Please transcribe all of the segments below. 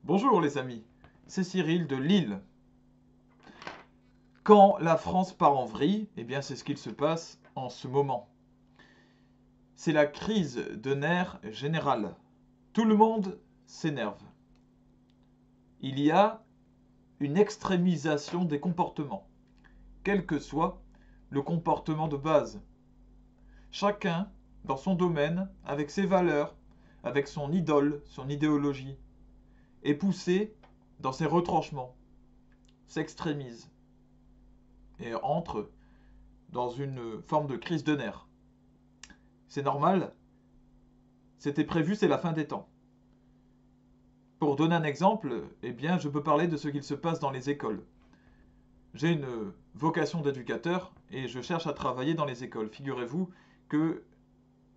Bonjour les amis, c'est Cyril de Lille. Quand la France part en vrille, eh bien c'est ce qu'il se passe en ce moment. C'est la crise de nerfs générale. Tout le monde s'énerve. Il y a une extrémisation des comportements, quel que soit le comportement de base. Chacun, dans son domaine, avec ses valeurs, avec son idole, son idéologie, est poussé dans ses retranchements, s'extrémise et entre dans une forme de crise de nerfs. C'est normal, c'était prévu, c'est la fin des temps. Pour donner un exemple, eh bien, je peux parler de ce qu'il se passe dans les écoles. J'ai une vocation d'éducateur et je cherche à travailler dans les écoles. Figurez-vous que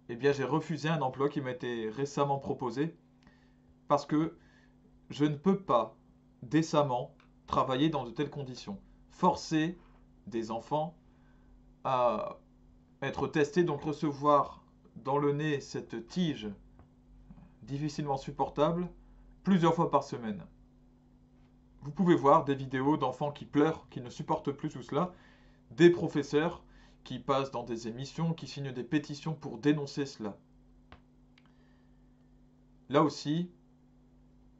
eh bien, j'ai refusé un emploi qui m'a été récemment proposé parce que je ne peux pas décemment travailler dans de telles conditions. Forcer des enfants à être testés, donc recevoir dans le nez cette tige difficilement supportable plusieurs fois par semaine. Vous pouvez voir des vidéos d'enfants qui pleurent, qui ne supportent plus tout cela, des professeurs qui passent dans des émissions, qui signent des pétitions pour dénoncer cela. Là aussi,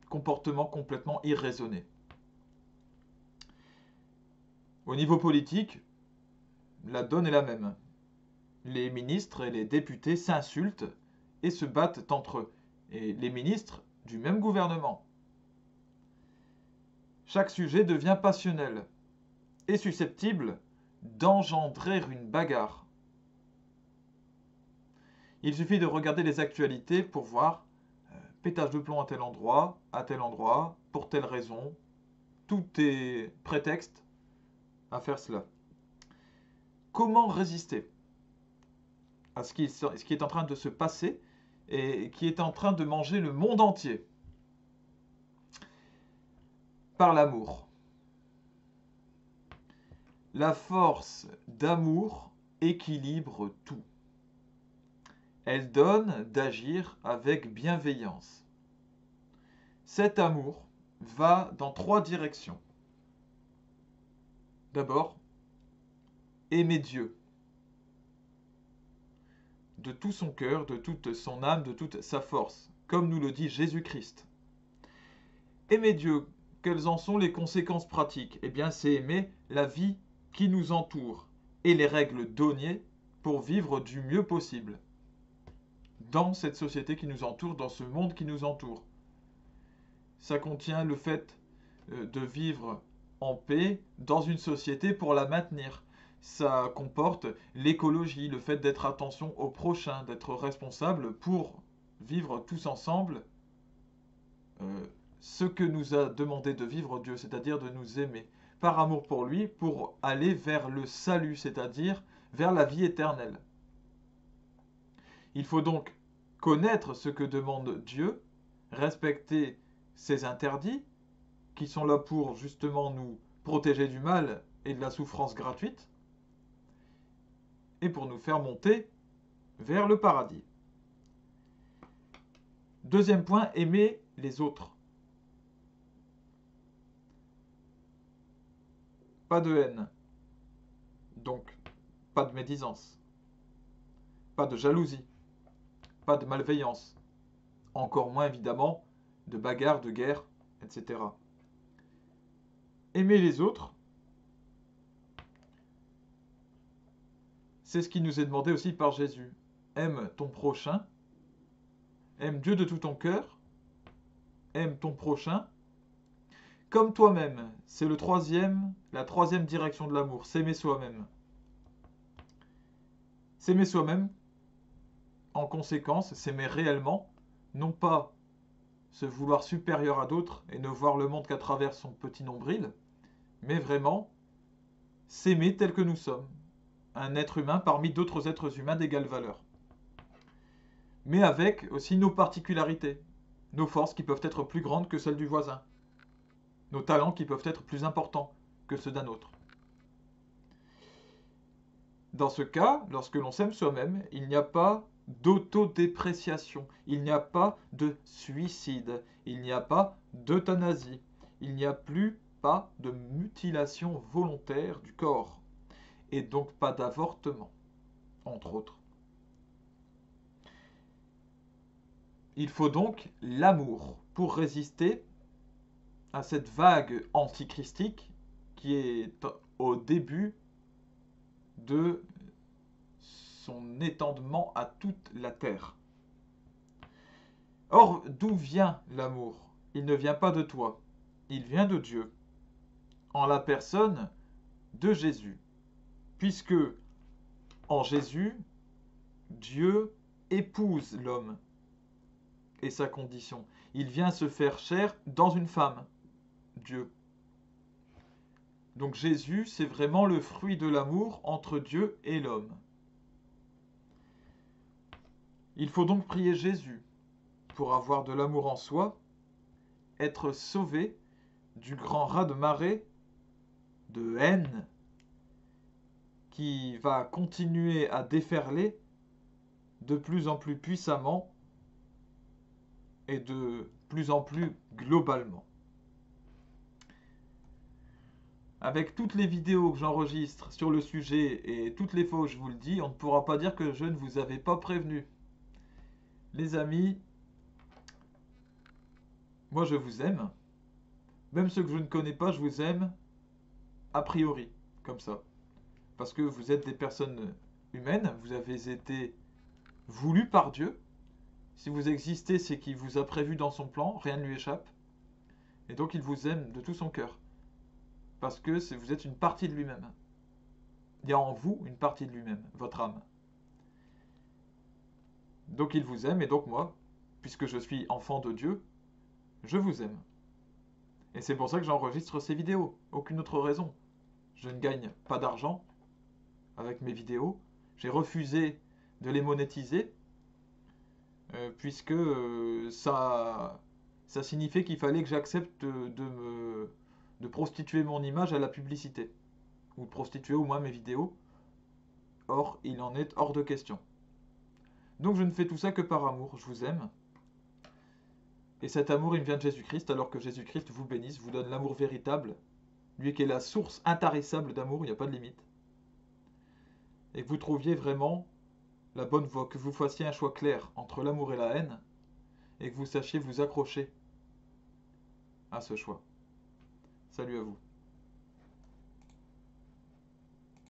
comportement complètement irraisonné. Au niveau politique, la donne est la même. Les ministres et les députés s'insultent et se battent entre eux. Et les ministres du même gouvernement. Chaque sujet devient passionnel et susceptible d'engendrer une bagarre. Il suffit de regarder les actualités pour voir pétage de plomb à tel endroit, pour telle raison. Tout est prétexte à faire cela. Comment résister à ce qui est en train de se passer et qui est en train de manger le monde entier? Par l'amour. La force d'amour équilibre tout. Elle donne d'agir avec bienveillance. Cet amour va dans trois directions. D'abord, aimer Dieu de tout son cœur, de toute son âme, de toute sa force, comme nous le dit Jésus-Christ. Aimer Dieu, quelles en sont les conséquences pratiques? Eh bien, c'est aimer la vie qui nous entoure et les règles données pour vivre du mieux possible dans cette société qui nous entoure, dans ce monde qui nous entoure. Ça contient le fait de vivre en paix dans une société pour la maintenir. Ça comporte l'écologie, le fait d'être attention au prochain, d'être responsable pour vivre tous ensemble euh, ce que nous a demandé de vivre Dieu, c'est-à-dire de nous aimer par amour pour lui, pour aller vers le salut, c'est-à-dire vers la vie éternelle. Il faut donc connaître ce que demande Dieu, respecter ses interdits, qui sont là pour justement nous protéger du mal et de la souffrance gratuite, et pour nous faire monter vers le paradis. Deuxième point, aimer les autres. Pas de haine, donc pas de médisance, pas de jalousie, pas de malveillance, encore moins évidemment de bagarres, de guerres, etc. Aimer les autres, c'est ce qui nous est demandé aussi par Jésus. Aime ton prochain, aime Dieu de tout ton cœur, aime ton prochain comme toi-même. C'est la troisième direction de l'amour, s'aimer soi-même. S'aimer soi-même, en conséquence, s'aimer réellement, non pas se vouloir supérieur à d'autres et ne voir le monde qu'à travers son petit nombril, mais vraiment s'aimer tel que nous sommes, un être humain parmi d'autres êtres humains d'égale valeur. Mais avec aussi nos particularités, nos forces qui peuvent être plus grandes que celles du voisin, nos talents qui peuvent être plus importants que ceux d'un autre. Dans ce cas, lorsque l'on s'aime soi-même, il n'y a pas d'autodépréciation, il n'y a pas de suicide, il n'y a pas d'euthanasie, il n'y a plus pas de mutilation volontaire du corps, et donc pas d'avortement, entre autres. Il faut donc l'amour pour résister à cette vague antichristique qui est au début de son étendement à toute la terre. Or, d'où vient l'amour? Il ne vient pas de toi, il vient de Dieu, en la personne de Jésus, puisque en Jésus, Dieu épouse l'homme et sa condition. Il vient se faire chair dans une femme, Dieu. Donc Jésus, c'est vraiment le fruit de l'amour entre Dieu et l'homme. Il faut donc prier Jésus pour avoir de l'amour en soi, être sauvé du grand raz-de-marée de haine qui va continuer à déferler de plus en plus puissamment et de plus en plus globalement. Avec toutes les vidéos que j'enregistre sur le sujet et toutes les fois où je vous le dis, on ne pourra pas dire que je ne vous avais pas prévenu. Les amis, moi je vous aime. Même ceux que je ne connais pas, je vous aime a priori, comme ça. Parce que vous êtes des personnes humaines, vous avez été voulus par Dieu. Si vous existez, c'est qu'il vous a prévu dans son plan, rien ne lui échappe. Et donc il vous aime de tout son cœur. Parce que vous êtes une partie de lui-même. Il y a en vous une partie de lui-même, votre âme. Donc il vous aime, et donc moi, puisque je suis enfant de Dieu, je vous aime. Et c'est pour ça que j'enregistre ces vidéos. Aucune autre raison. Je ne gagne pas d'argent avec mes vidéos. J'ai refusé de les monétiser, puisque ça signifiait qu'il fallait que j'accepte de prostituer mon image à la publicité. Ou de prostituer au moins mes vidéos. Or, il en est hors de question. Donc je ne fais tout ça que par amour. Je vous aime. Et cet amour, il vient de Jésus-Christ, alors que Jésus-Christ vous bénisse, vous donne l'amour véritable, lui qui est la source intarissable d'amour, il n'y a pas de limite. Et que vous trouviez vraiment la bonne voie, que vous fassiez un choix clair entre l'amour et la haine, et que vous sachiez vous accrocher à ce choix. Salut à vous.